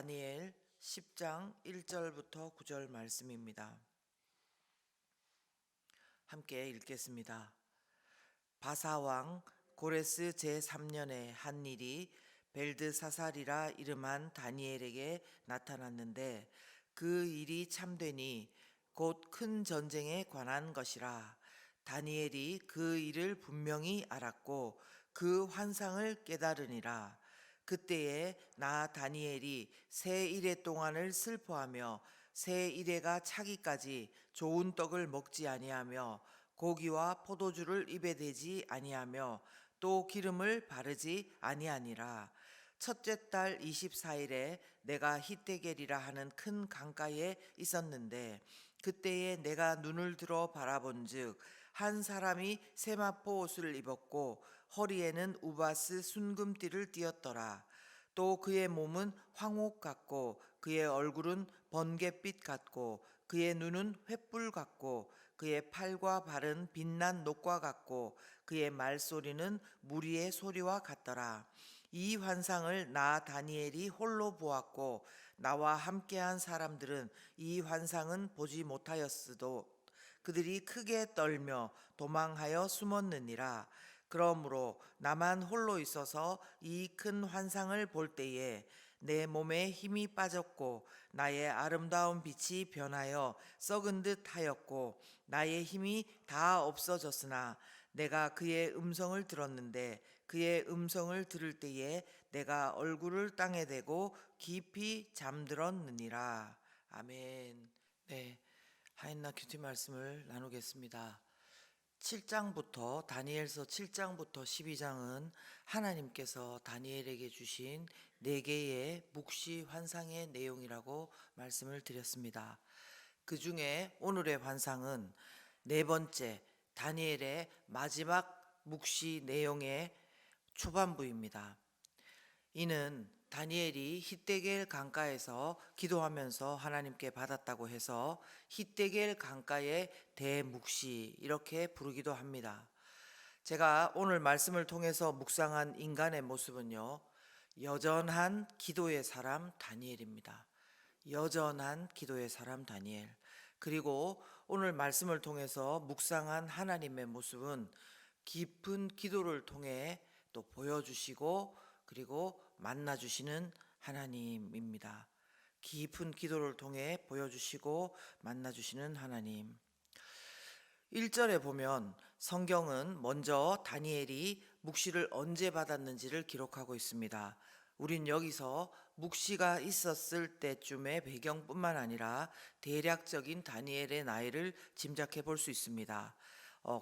다니엘 10장 1절부터 9절 말씀입니다. 함께 읽겠습니다. 바사왕 고레스 제3년에 한 일이 벨드사살이라 이름한 다니엘에게 나타났는데 그 일이 참되니 곧 큰 전쟁에 관한 것이라. 다니엘이 그 일을 분명히 알았고 그 환상을 깨달으니라. 그때에 나 다니엘이 새 이래 동안을 슬퍼하며 새 이래가 차기까지 좋은 떡을 먹지 아니하며 고기와 포도주를 입에 대지 아니하며 또 기름을 바르지 아니하니라. 첫째 달 24일에 내가 히데겔이라 하는 큰 강가에 있었는데 그때에 내가 눈을 들어 바라본즉 한 사람이 세마포 옷을 입었고 허리에는 우바스 순금띠를 띠었더라. 또 그의 몸은 황옥 같고 그의 얼굴은 번갯빛 같고 그의 눈은 횃불 같고 그의 팔과 발은 빛난 녹과 같고 그의 말소리는 무리의 소리와 같더라. 이 환상을 나 다니엘이 홀로 보았고 나와 함께한 사람들은 이 환상은 보지 못하였으도 그들이 크게 떨며 도망하여 숨었느니라. 그러므로 나만 홀로 있어서 이 큰 환상을 볼 때에 내 몸에 힘이 빠졌고 나의 아름다운 빛이 변하여 썩은 듯 하였고 나의 힘이 다 없어졌으나 내가 그의 음성을 들었는데 그의 음성을 들을 때에 내가 얼굴을 땅에 대고 깊이 잠들었느니라. 아멘. 네, 하인나 큐티 말씀을 나누겠습니다. 7장부터 다니엘서 7장부터 12장은 하나님께서 다니엘에게 주신 4개의 묵시 환상의 내용이라고 말씀을 드렸습니다. 그 중에 오늘의 환상은 4번째 다니엘의 마지막 묵시 내용의 초반부입니다. 이는 다니엘이 히데겔 강가에서 기도하면서 하나님께 받았다고 해서 히데겔 강가의 대묵시 이렇게 부르기도 합니다. 제가 오늘 말씀을 통해서 묵상한 인간의 모습은요, 여전한 기도의 사람 다니엘입니다. 여전한 기도의 사람 다니엘. 그리고 오늘 말씀을 통해서 묵상한 하나님의 모습은 깊은 기도를 통해 또 보여주시고 그리고 만나주시는 하나님입니다. 깊은 기도를 통해 보여주시고 만나주시는 하나님. 1절에 보면 성경은 먼저 다니엘이 묵시를 언제 받았는지를 기록하고 있습니다. 우린 여기서 묵시가 있었을 때쯤의 배경뿐만 아니라 대략적인 다니엘의 나이를 짐작해 볼 수 있습니다.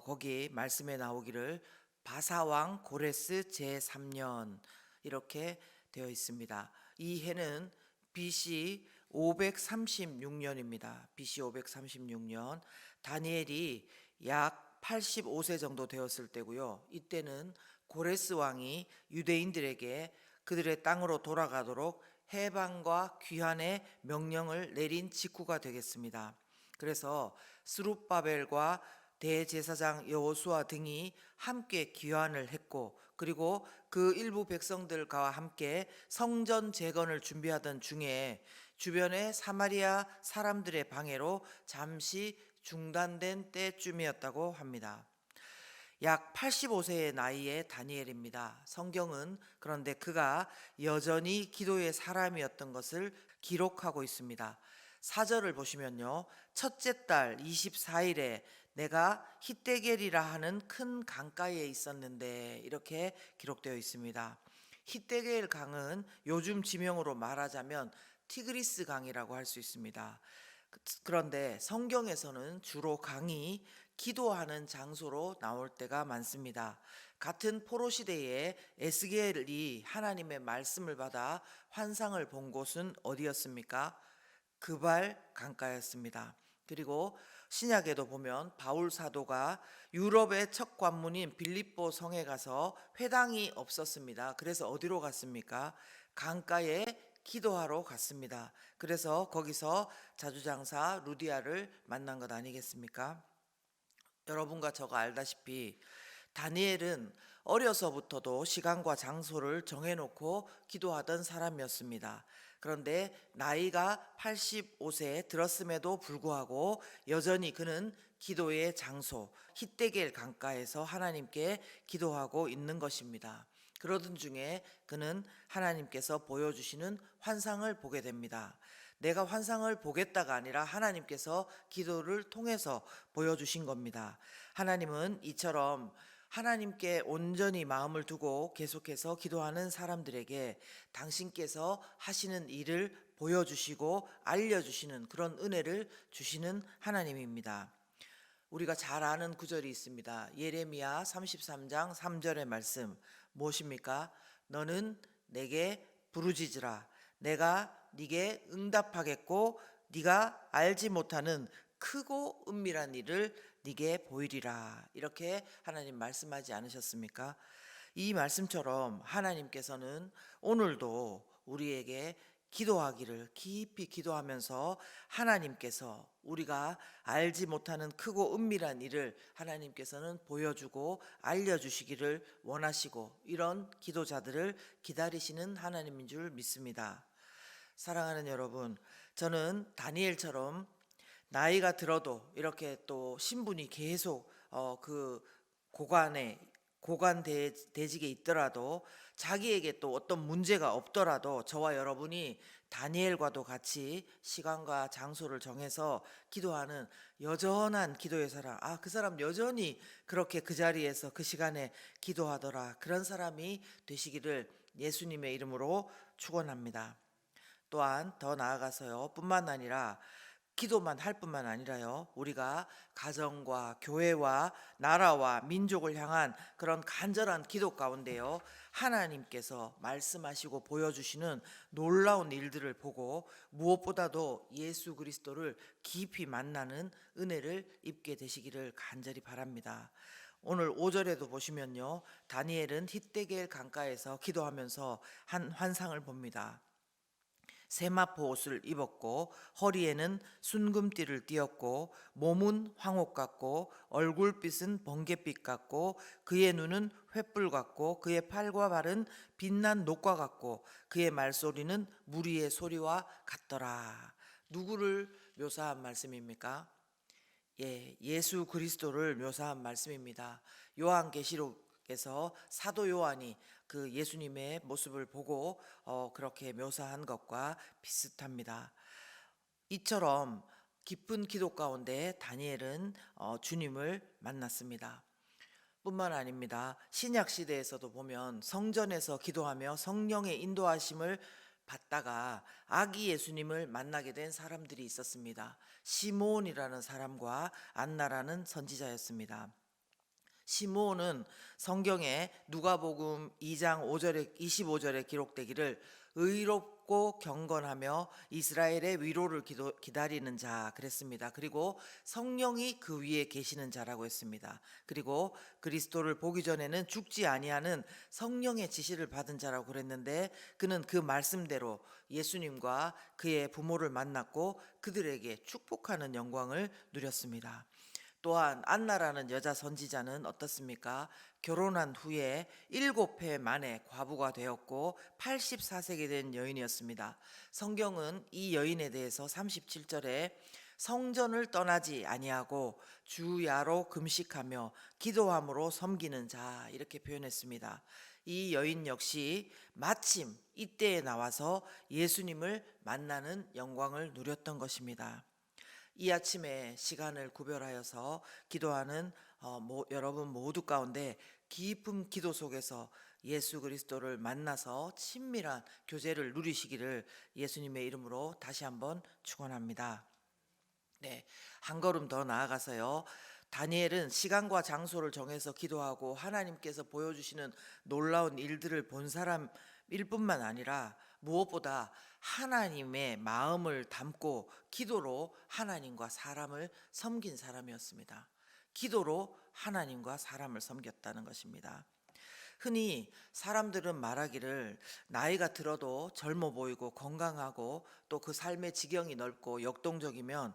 거기 말씀에 나오기를 바사왕 고레스 제3년 이렇게 되어 있습니다. 이 해는 BC 536년입니다. BC 536년 다니엘이 약 85세 정도 되었을 때고요. 이때는 고레스 왕이 유대인들에게 그들의 땅으로 돌아가도록 해방과 귀환의 명령을 내린 직후가 되겠습니다. 그래서 스룹바벨과 대제사장 여호수아 등이 함께 귀환을 했고 그리고 그 일부 백성들과 함께 성전 재건을 준비하던 중에 주변의 사마리아 사람들의 방해로 잠시 중단된 때쯤이었다고 합니다. 약 85세의 나이의 다니엘입니다. 성경은 그런데 그가 여전히 기도의 사람이었던 것을 기록하고 있습니다. 4절을 보시면요. 첫째 달 24일에 내가 히데겔이라 하는 큰 강가에 있었는데 이렇게 기록되어 있습니다. 히데겔 강은 요즘 지명으로 말하자면 티그리스 강이라고 할 수 있습니다. 그런데 성경에서는 주로 강이 기도하는 장소로 나올 때가 많습니다. 같은 포로 시대에 에스겔이 하나님의 말씀을 받아 환상을 본 곳은 어디였습니까? 그발 강가였습니다. 그리고 신약에도 보면 바울 사도가 유럽의 첫 관문인 빌립보 성에 가서 회당이 없었습니다. 그래서 어디로 갔습니까? 강가에 기도하러 갔습니다. 그래서 거기서 자주장사 루디아를 만난 것 아니겠습니까? 여러분과 저가 알다시피 다니엘은 어려서부터도 시간과 장소를 정해놓고 기도하던 사람이었습니다. 그런데 나이가 85세에 들었음에도 불구하고 여전히 그는 기도의 장소 히데겔 강가에서 하나님께 기도하고 있는 것입니다. 그러던 중에 그는 하나님께서 보여주시는 환상을 보게 됩니다. 내가 환상을 보겠다가 아니라 하나님께서 기도를 통해서 보여주신 겁니다. 하나님은 이처럼 하나님께 온전히 마음을 두고 계속해서 기도하는 사람들에게 당신께서 하시는 일을 보여주시고 알려주시는 그런 은혜를 주시는 하나님입니다. 우리가 잘 아는 구절이 있습니다. 예레미야 33장 3절의 말씀 무엇입니까? 너는 내게 부르짖으라. 내가 네게 응답하겠고 네가 알지 못하는 크고 은밀한 일을 네게 보이리라. 이렇게 하나님 말씀하지 않으셨습니까? 이 말씀처럼 하나님께서는 오늘도 우리에게 기도하기를 깊이 기도하면서 하나님께서 우리가 알지 못하는 크고 은밀한 일을 하나님께서는 보여주고 알려주시기를 원하시고 이런 기도자들을 기다리시는 하나님인 줄 믿습니다. 사랑하는 여러분, 저는 다니엘처럼 나이가 들어도 이렇게 또 신분이 계속 그 고관에 고관 대직에 있더라도 자기에게 또 어떤 문제가 없더라도 저와 여러분이 다니엘과도 같이 시간과 장소를 정해서 기도하는 여전한 기도의 사람, 그 사람 여전히 그렇게 그 자리에서 그 시간에 기도하더라, 그런 사람이 되시기를 예수님의 이름으로 축원합니다. 또한 더 나아가서요, 뿐만 아니라 기도만 할 뿐만 아니라요, 우리가 가정과 교회와 나라와 민족을 향한 그런 간절한 기도 가운데요, 하나님께서 말씀하시고 보여주시는 놀라운 일들을 보고 무엇보다도 예수 그리스도를 깊이 만나는 은혜를 입게 되시기를 간절히 바랍니다. 오늘 5절에도 보시면요, 다니엘은 히데겔 강가에서 기도하면서 한 환상을 봅니다. 세마포 옷을 입었고 허리에는 순금띠를 띠었고 몸은 황옥 같고 얼굴빛은 번갯빛 같고 그의 눈은 횃불 같고 그의 팔과 발은 빛난 녹과 같고 그의 말소리는 무리의 소리와 같더라. 누구를 묘사한 말씀입니까? 예수 그리스도를 묘사한 말씀입니다. 요한계시록에서 사도 요한이 그 예수님의 모습을 보고 그렇게 묘사한 것과 비슷합니다. 이처럼 깊은 기도 가운데 다니엘은 주님을 만났습니다. 뿐만 아닙니다. 신약 시대에서도 보면 성전에서 기도하며 성령의 인도하심을 받다가 아기 예수님을 만나게 된 사람들이 있었습니다. 시므온이라는 사람과 안나라는 선지자였습니다. 시므온은 성경에 누가복음 2장 5절에 25절에 기록되기를 의롭고 경건하며 이스라엘의 위로를 기다리는 자 그랬습니다. 그리고 성령이 그 위에 계시는 자라고 했습니다. 그리고 그리스도를 보기 전에는 죽지 아니하는 성령의 지시를 받은 자라고 그랬는데 그는 그 말씀대로 예수님과 그의 부모를 만났고 그들에게 축복하는 영광을 누렸습니다. 또한 안나라는 여자 선지자는 어떻습니까? 결혼한 후에 7회 만에 과부가 되었고 84세가 된 여인이었습니다. 성경은 이 여인에 대해서 37절에 성전을 떠나지 아니하고 주야로 금식하며 기도함으로 섬기는 자 이렇게 표현했습니다. 이 여인 역시 마침 이때에 나와서 예수님을 만나는 영광을 누렸던 것입니다. 이 아침에 시간을 구별하여서 기도하는 여러분 모두 가운데 깊은 기도 속에서 예수 그리스도를 만나서 친밀한 교제를 누리시기를 예수님의 이름으로 다시 한번 축원합니다. 네, 한 걸음 더 나아가서요, 다니엘은 시간과 장소를 정해서 기도하고 하나님께서 보여주시는 놀라운 일들을 본 사람일 뿐만 아니라 무엇보다 하나님의 마음을 담고 기도로 하나님과 사람을 섬긴 사람이었습니다. 기도로 하나님과 사람을 섬겼다는 것입니다. 흔히 사람들은 말하기를 나이가 들어도 젊어 보이고 건강하고 또 그 삶의 지경이 넓고 역동적이면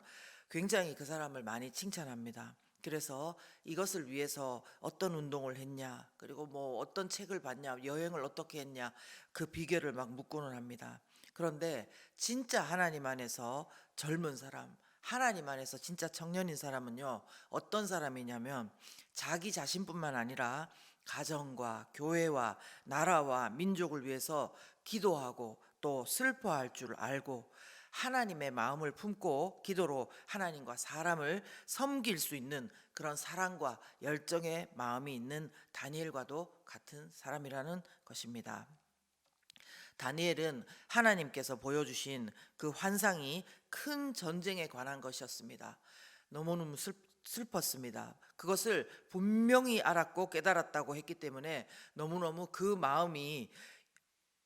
굉장히 그 사람을 많이 칭찬합니다. 그래서 이것을 위해서 어떤 운동을 했냐, 그리고 뭐 어떤 책을 봤냐, 여행을 어떻게 했냐, 그 비결을 막 묻고는 합니다. 그런데 진짜 하나님 안에서 젊은 사람, 하나님 안에서 진짜 청년인 사람은요, 어떤 사람이냐면 자기 자신뿐만 아니라 가정과 교회와 나라와 민족을 위해서 기도하고 또 슬퍼할 줄 알고 하나님의 마음을 품고 기도로 하나님과 사람을 섬길 수 있는 그런 사랑과 열정의 마음이 있는 다니엘과도 같은 사람이라는 것입니다. 다니엘은 하나님께서 보여주신 그 환상이 큰 전쟁에 관한 것이었습니다. 너무너무 슬펐습니다. 그것을 분명히 알았고 깨달았다고 했기 때문에 너무너무 그 마음이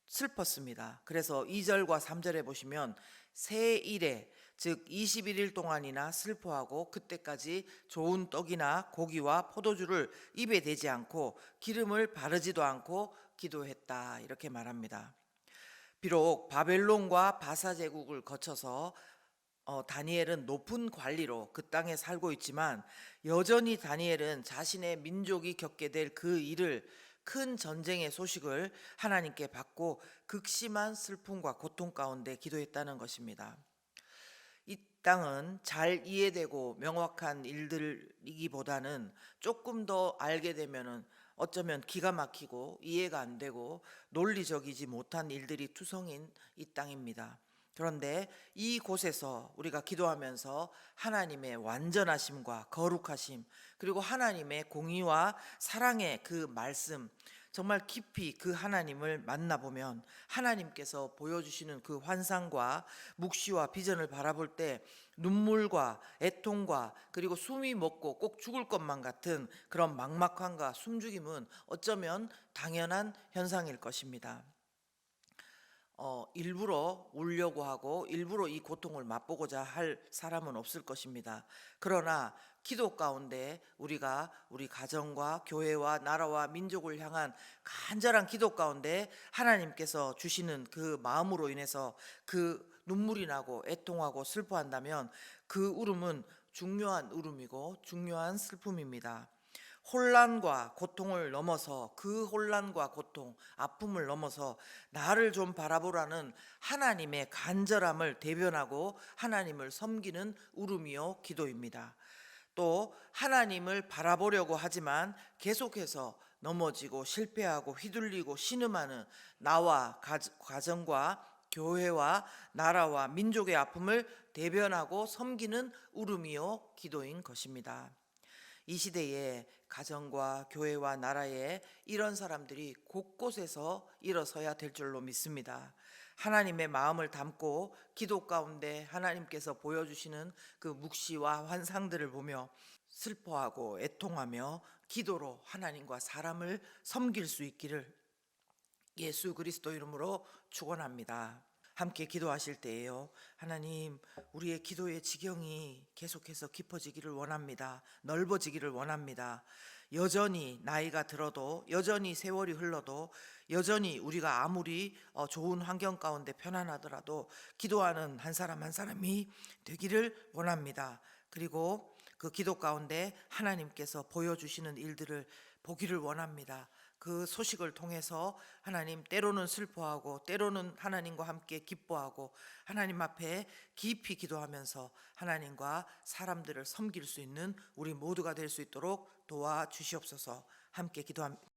슬펐습니다. 그래서 2절과 3절에 보시면 새 일에 즉 21일 동안이나 슬퍼하고 그때까지 좋은 떡이나 고기와 포도주를 입에 대지 않고 기름을 바르지도 않고 기도했다 이렇게 말합니다. 비록 바벨론과 바사 제국을 거쳐서 다니엘은 높은 관리로 그 땅에 살고 있지만 여전히 다니엘은 자신의 민족이 겪게 될 그 일을 큰 전쟁의 소식을 하나님께 받고 극심한 슬픔과 고통 가운데 기도했다는 것입니다. 이 땅은 잘 이해되고 명확한 일들이기보다는 조금 더 알게 되면은 어쩌면 기가 막히고 이해가 안 되고 논리적이지 못한 일들이 투성인 이 땅입니다. 그런데 이곳에서 우리가 기도하면서 하나님의 완전하심과 거룩하심 그리고 하나님의 공의와 사랑의 그 말씀 정말 깊이 그 하나님을 만나보면 하나님께서 보여주시는 그 환상과 묵시와 비전을 바라볼 때 눈물과 애통과 그리고 숨이 멎고 꼭 죽을 것만 같은 그런 막막함과 숨죽임은 어쩌면 당연한 현상일 것입니다. 일부러 울려고 하고 일부러 이 고통을 맛보고자 할 사람은 없을 것입니다. 그러나 기도 가운데 우리가 우리 가정과 교회와 나라와 민족을 향한 간절한 기도 가운데 하나님께서 주시는 그 마음으로 인해서 그 눈물이 나고 애통하고 슬퍼한다면 그 울음은 중요한 울음이고 중요한 슬픔입니다. 혼란과 고통을 넘어서 그 혼란과 고통, 아픔을 넘어서 나를 좀 바라보라는 하나님의 간절함을 대변하고 하나님을 섬기는 울음이요 기도입니다. 또 하나님을 바라보려고 하지만 계속해서 넘어지고 실패하고 휘둘리고 신음하는 나와 가정과 교회와 나라와 민족의 아픔을 대변하고 섬기는 울음이요 기도인 것입니다. 이 시대에 가정과 교회와 나라에 이런 사람들이 곳곳에서 일어서야 될 줄로 믿습니다. 하나님의 마음을 담고 기도 가운데 하나님께서 보여주시는 그 묵시와 환상들을 보며 슬퍼하고 애통하며 기도로 하나님과 사람을 섬길 수 있기를 예수 그리스도 이름으로 축원합니다. 함께 기도하실 때에요. 하나님, 우리의 기도의 지경이 계속해서 깊어지기를 원합니다. 넓어지기를 원합니다. 여전히 나이가 들어도 여전히 세월이 흘러도 여전히 우리가 아무리 좋은 환경 가운데 편안하더라도 기도하는 한 사람 한 사람이 되기를 원합니다. 그리고 그 기도 가운데 하나님께서 보여주시는 일들을 보기를 원합니다. 그 소식을 통해서 하나님 때로는 슬퍼하고 때로는 하나님과 함께 기뻐하고 하나님 앞에 깊이 기도하면서 하나님과 사람들을 섬길 수 있는 우리 모두가 될 수 있도록 도와주시옵소서. 함께 기도합니다.